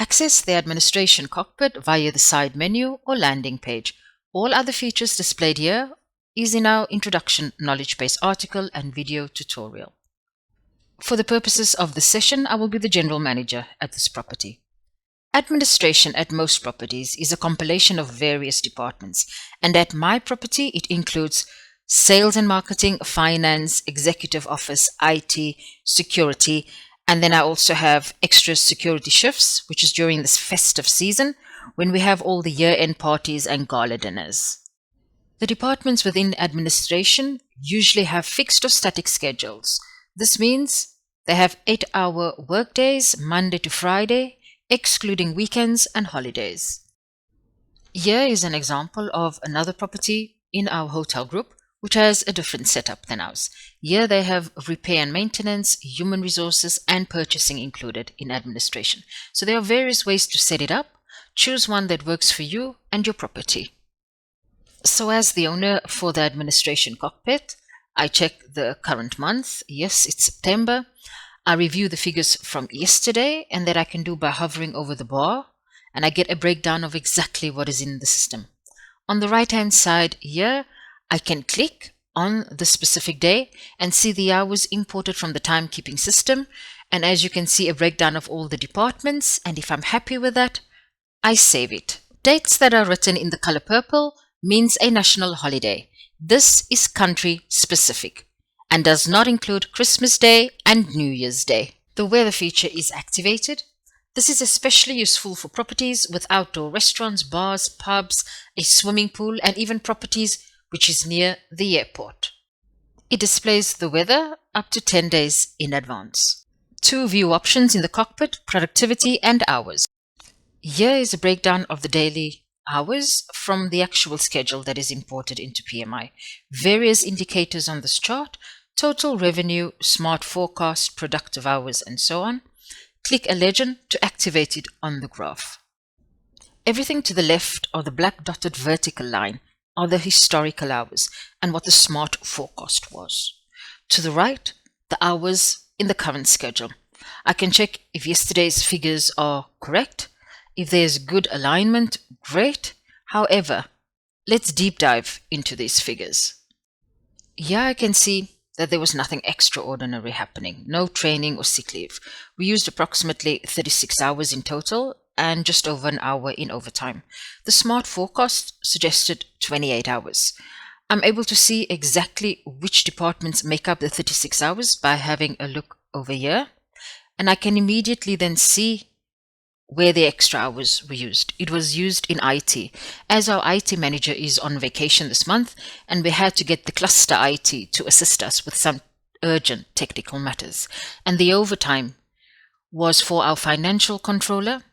Access the administration cockpit via the side menu or landing page. All other features displayed here is in our introduction knowledge base article and video tutorial. For the purposes of this session, I will be the general manager at this property. Administration at most properties is a compilation of various departments, and at my property it includes sales and marketing, finance, executive office, IT, security, and then I also have extra security shifts, which is during this festive season when we have all the year-end parties and gala dinners. The departments within administration usually have fixed or static schedules. This means they have 8-hour workdays, Monday to Friday, excluding weekends and holidays. Here is an example of another property in our hotel group which has a different setup than ours. Here they have repair and maintenance, human resources and purchasing included in administration. So there are various ways to set it up. Choose one that works for you and your property. So as the owner for the administration cockpit, I check the current month. Yes, it's September. I review the figures from yesterday, and that I can do by hovering over the bar, and I get a breakdown of exactly what is in the system. On the right hand side here, I can click on the specific day and see the hours imported from the timekeeping system, and as you can see, a breakdown of all the departments, and if I'm happy with that, I save it. Dates that are written in the color purple means a national holiday. This is country specific and does not include Christmas Day and New Year's Day. The weather feature is activated. This is especially useful for properties with outdoor restaurants, bars, pubs, a swimming pool, and even properties which is near the airport. It displays the weather up to 10 days in advance. 2 view options in the cockpit: productivity and hours. Here is a breakdown of the daily hours from the actual schedule that is imported into PMI. Various indicators on this chart: total revenue, smart forecast, productive hours, and so on. Click a legend to activate it on the graph. Everything to the left of the black dotted vertical line are the historical hours and what the smart forecast was. To the right, the hours in the current schedule. I can check if yesterday's figures are correct. If there's good alignment, great. However, let's deep dive into these figures. Here I can see that there was nothing extraordinary happening, no training or sick leave. We used approximately 36 hours in total and just over an hour in overtime. The smart forecast suggested 28 hours. I'm able to see exactly which departments make up the 36 hours by having a look over here, and I can immediately then see where the extra hours were used. It was used in IT, as our IT manager is on vacation this month, and we had to get the cluster IT to assist us with some urgent technical matters. And the overtime was for our financial controller,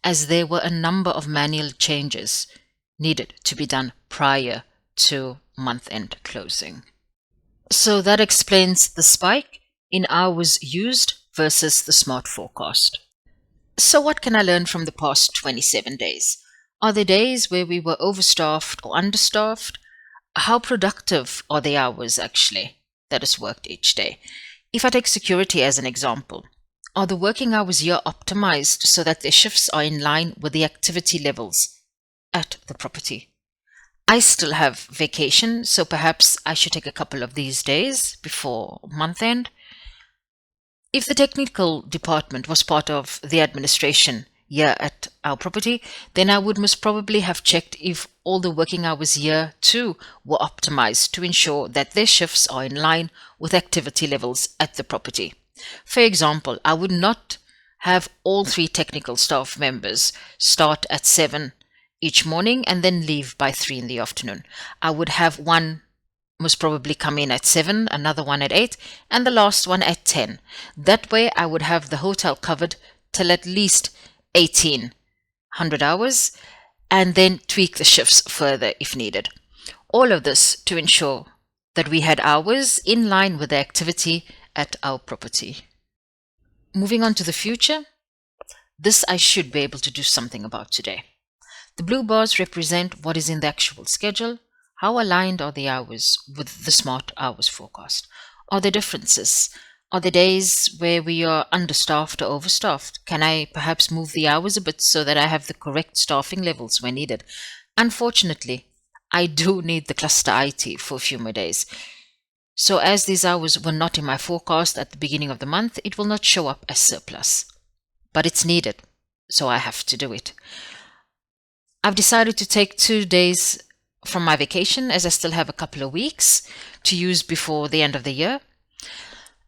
as there were a number of manual changes needed to be done prior to month-end closing. So that explains the spike in hours used versus the smart forecast. So what can I learn from the past 27 days? Are there days where we were overstaffed or understaffed? How productive are the hours actually that is worked each day? If I take security as an example, are the working hours here optimized so that their shifts are in line with the activity levels at the property? I still have vacation, so perhaps I should take a couple of these days before month end. If the technical department was part of the administration here at our property, then I would most probably have checked if all the working hours here too were optimized to ensure that their shifts are in line with activity levels at the property. For example, I would not have all 3 technical staff members start at 7 each morning and then leave by 3 in the afternoon. I would have one most probably come in at 7, another one at 8, and the last one at 10. That way I would have the hotel covered till at least 1800 hours, and then tweak the shifts further if needed. All of this to ensure that we had hours in line with the activity at our property. Moving on to the future, this I should be able to do something about today. The blue bars represent what is in the actual schedule. How aligned are the hours with the smart hours forecast? Are there differences? Are there days where we are understaffed or overstaffed? Can I perhaps move the hours a bit so that I have the correct staffing levels when needed? Unfortunately, I do need the cluster IT for a few more days. So as these hours were not in my forecast at the beginning of the month, it will not show up as surplus. But it's needed, so I have to do it. I've decided to take 2 days from my vacation, as I still have a couple of weeks to use before the end of the year.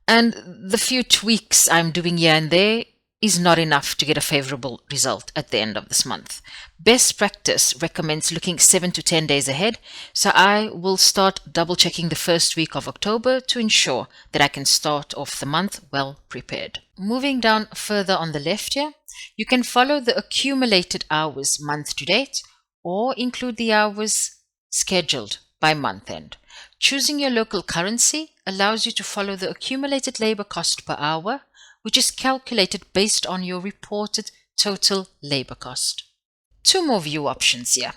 And the few tweaks I'm doing here and there is not enough to get a favorable result at the end of this month. Best practice recommends looking 7 to 10 days ahead, so I will start double checking the first week of October to ensure that I can start off the month well prepared. Moving down further on the left here, you can follow the accumulated hours month to date or include the hours scheduled by month end. Choosing your local currency allows you to follow the accumulated labor cost per hour, which is calculated based on your reported total labor cost. 2 more view options here.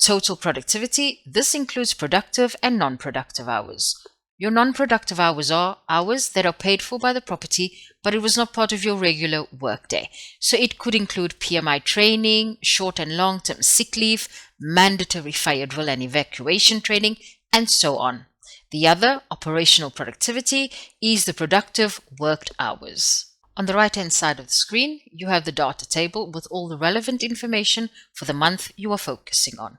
Total productivity. This includes productive and non-productive hours. Your non-productive hours are hours that are paid for by the property, but it was not part of your regular workday. So it could include PMI training, short and long-term sick leave, mandatory fire drill and evacuation training, and so on. The other, operational productivity, is the productive worked hours. On the right-hand side of the screen, you have the data table with all the relevant information for the month you are focusing on.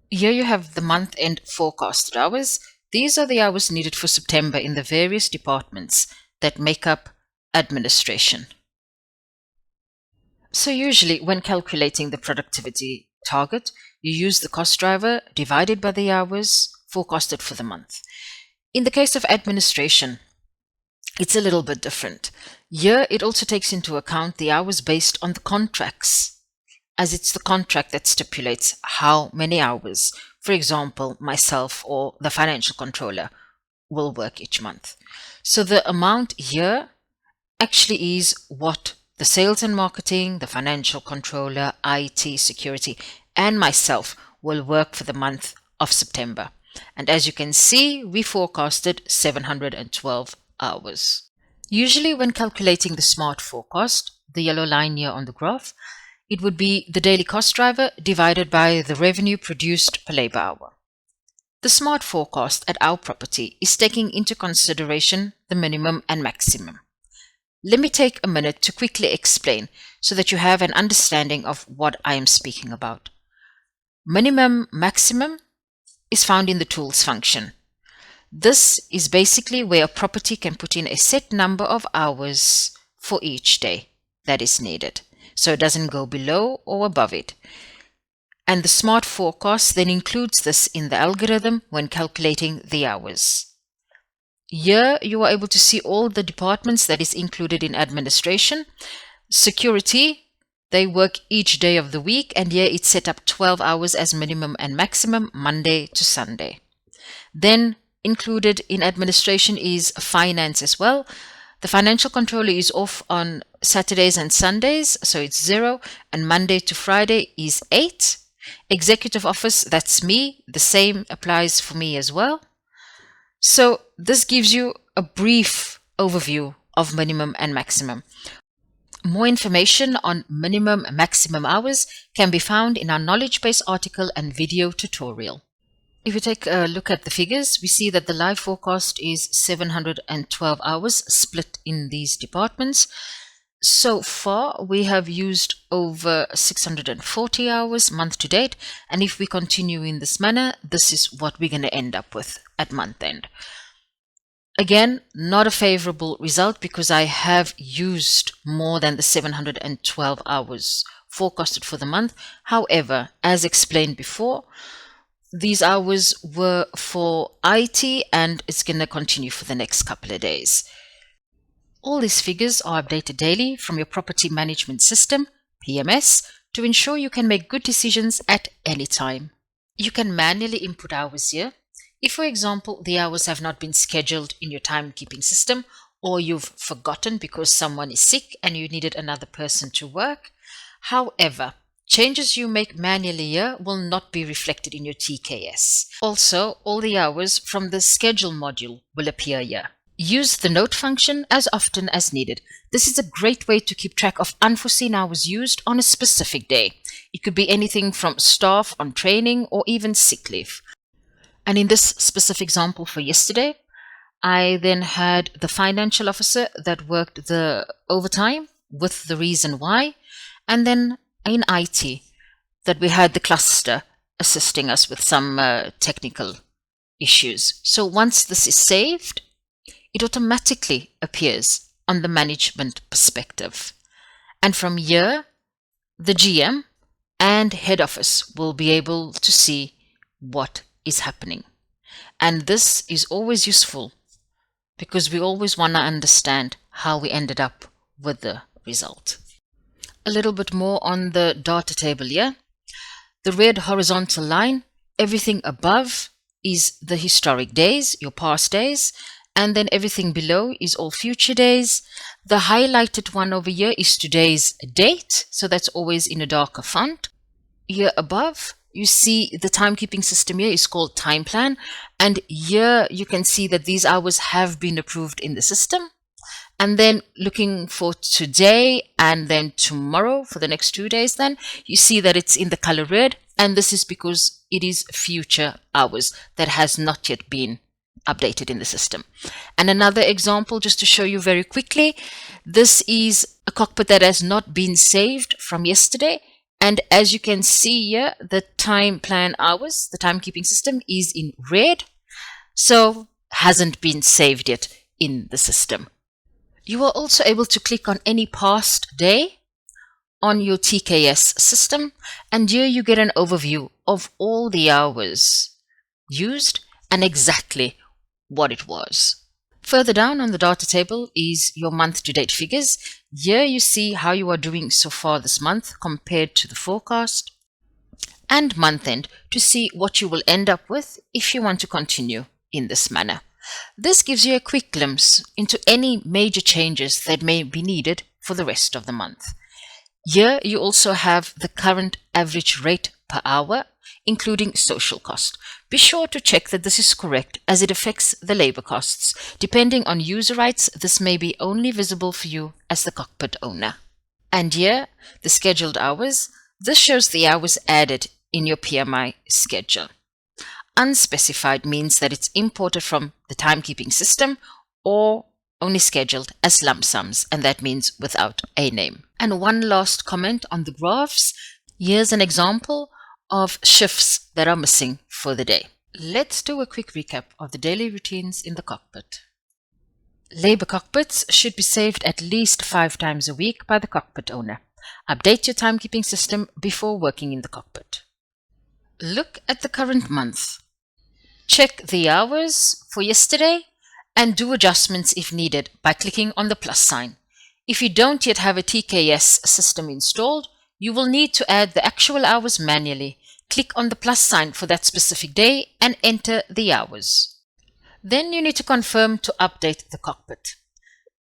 Here you have the month-end forecasted hours. These are the hours needed for September in the various departments that make up administration. So usually when calculating the productivity target, you use the cost driver divided by the hours forecasted for the month. In the case of administration, it's a little bit different. Here, it also takes into account the hours based on the contracts, as it's the contract that stipulates how many hours, for example, myself or the financial controller will work each month. So the amount here actually is what the sales and marketing, the financial controller, IT, security, and myself will work for the month of September. And as you can see, we forecasted 712 hours. Usually when calculating the SMART forecast, the yellow line here on the graph, it would be the daily cost driver divided by the revenue produced per labor hour. The SMART forecast at our property is taking into consideration the minimum and maximum. Let me take a minute to quickly explain so that you have an understanding of what I am speaking about. Minimum, maximum is found in the tools function. This is basically where a property can put in a set number of hours for each day that is needed, so it doesn't go below or above it. And the SMART forecast then includes this in the algorithm when calculating the hours. Here you are able to see all the departments that is included in administration. Security, they work each day of the week, and here it's set up 12 hours as minimum and maximum, Monday to Sunday. Then included in administration is finance as well. The financial controller is off on Saturdays and Sundays, so it's 0, and Monday to Friday is 8. Executive office, that's me. The same applies for me as well. So this gives you a brief overview of minimum and maximum. More information on minimum and maximum hours can be found in our knowledge base article and video tutorial. If we take a look at the figures, we see that the live forecast is 712 hours split in these departments. So far, we have used over 640 hours month to date, and if we continue in this manner, this is what we're going to end up with at month end. Again, not a favorable result because I have used more than the 712 hours forecasted for the month. However, as explained before, these hours were for IT and it's going to continue for the next couple of days. All these figures are updated daily from your property management system, PMS, to ensure you can make good decisions at any time. You can manually input hours here. If, for example, the hours have not been scheduled in your timekeeping system, or you've forgotten because someone is sick and you needed another person to work. However, changes you make manually here will not be reflected in your TKS. Also, all the hours from the schedule module will appear here. Use the note function as often as needed. This is a great way to keep track of unforeseen hours used on a specific day. It could be anything from staff on training or even sick leave. And in this specific example for yesterday, I then had the financial officer that worked the overtime with the reason why, and then in IT that we had the cluster assisting us with some technical issues. So once this is saved, it automatically appears on the management perspective. And from here, the GM and head office will be able to see what is happening. And this is always useful because we always want to understand how we ended up with the result. A little bit more on the data table here. The red horizontal line, everything above is the historic days, your past days, and then everything below is all future days. The highlighted one over here is today's date, so that's always in a darker font. Here above, you see the timekeeping system here is called time plan, and here you can see that these hours have been approved in the system. And then looking for today and then tomorrow for the next 2 days, then you see that it's in the color red, and this is because it is future hours that has not yet been updated in the system. And another example, just to show you very quickly, this is a cockpit that has not been saved from yesterday. And as you can see here, the time plan hours, the timekeeping system is in red, so hasn't been saved yet in the system. You are also able to click on any past day on your TKS system, and here you get an overview of all the hours used and exactly what it was. Further down on the data table is your month-to-date figures. Here you see how you are doing so far this month compared to the forecast, and month-end to see what you will end up with if you want to continue in this manner. This gives you a quick glimpse into any major changes that may be needed for the rest of the month. Here you also have the current average rate per hour, including social cost. Be sure to check that this is correct as it affects the labor costs. Depending on user rights, this may be only visible for you as the cockpit owner. And here, the scheduled hours. This shows the hours added in your PMI schedule. Unspecified means that it's imported from the timekeeping system or only scheduled as lump sums, and that means without a name. And one last comment on the graphs. Here's an example of shifts that are missing for the day. Let's do a quick recap of the daily routines in the cockpit. Labor cockpits should be saved at least 5 times a week by the cockpit owner. Update your timekeeping system before working in the cockpit. Look at the current month. Check the hours for yesterday and do adjustments if needed by clicking on the plus sign. If you don't yet have a TKS system installed, you will need to add the actual hours manually. Click on the plus sign for that specific day and enter the hours. Then you need to confirm to update the cockpit.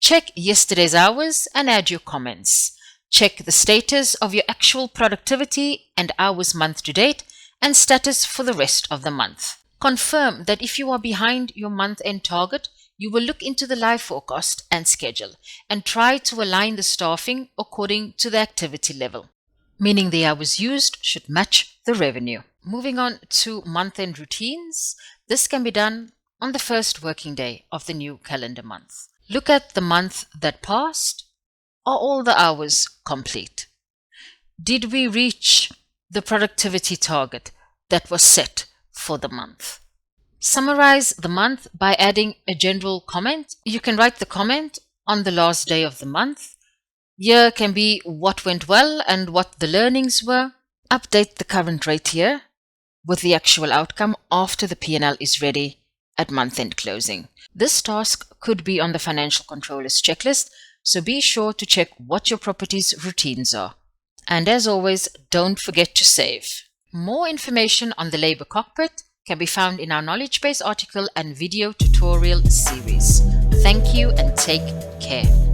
Check yesterday's hours and add your comments. Check the status of your actual productivity and hours month to date and status for the rest of the month. Confirm that if you are behind your month-end target, you will look into the live forecast and schedule and try to align the staffing according to the activity level, meaning the hours used should match the revenue. Moving on to month-end routines, this can be done on the first working day of the new calendar month. Look at the month that passed. Are all the hours complete? Did we reach the productivity target that was set for the month? Summarize the month by adding a general comment. You can write the comment on the last day of the month. Here can be what went well and what the learnings were. Update the current rate here with the actual outcome after the P&L is ready at month-end closing. This task could be on the financial controller's checklist, so be sure to check what your property's routines are. And as always, don't forget to save. More information on the labor cockpit can be found in our knowledge base article and video tutorial series. Thank you and take care.